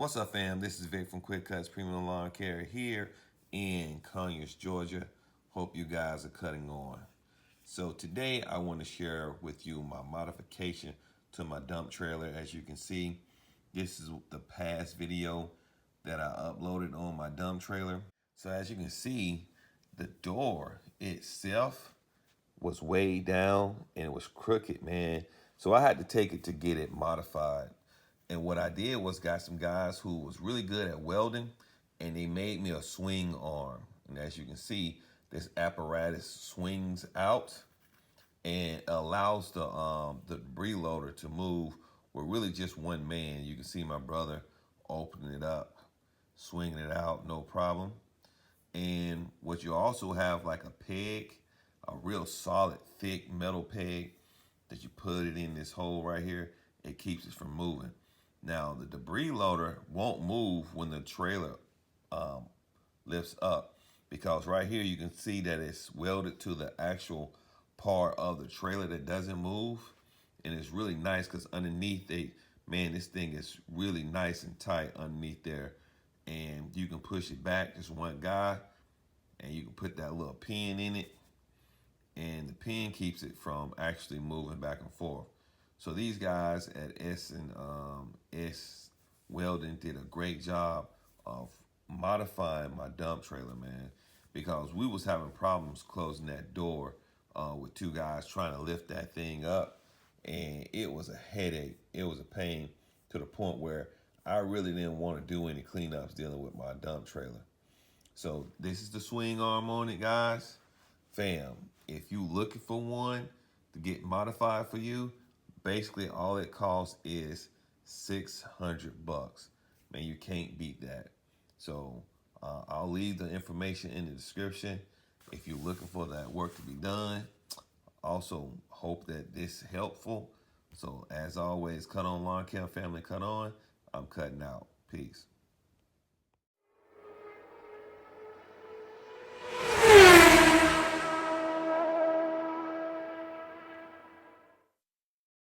What's up, fam? This is Vic from Cutz Premium Lawn Care here in Conyers, Georgia. Hope you guys are cutting on. So today I want to share with you my modification to my dump trailer. As you can see, this is the past video that I uploaded on my dump trailer. So as you can see, the door itself was way down and it was crooked, man. So I had to take it to get it modified. And what I did was got some guys who was really good at welding, and they made me a swing arm. And as you can see, this apparatus swings out and allows the debris loader to move with really just one man. You can see my brother opening it up, swinging it out, no problem. And what you also have, like a peg, a real solid, thick metal peg that you put it in this hole right here. It keeps it from moving. Now, the debris loader won't move when the trailer lifts up, because right here you can see that it's welded to the actual part of the trailer that doesn't move. And it's really nice because underneath, this thing is really nice and tight underneath there. And you can push it back, just one guy, and you can put that little pin in it, and the pin keeps it from actually moving back and forth. So these guys at S Welding did a great job of modifying my dump trailer, man, because we was having problems closing that door with two guys trying to lift that thing up, and it was a headache. It was a pain to the point where I really didn't want to do any cleanups dealing with my dump trailer. So this is the swing arm on it, guys. Fam, if you looking for one to get modified for you, basically all it costs is $600. Man, you can't beat that. So I'll leave the information in the description if you're looking for that work to be done. Also, hope that this is helpful. So as always, cut on lawn care family, cut on. I'm cutting out. Peace.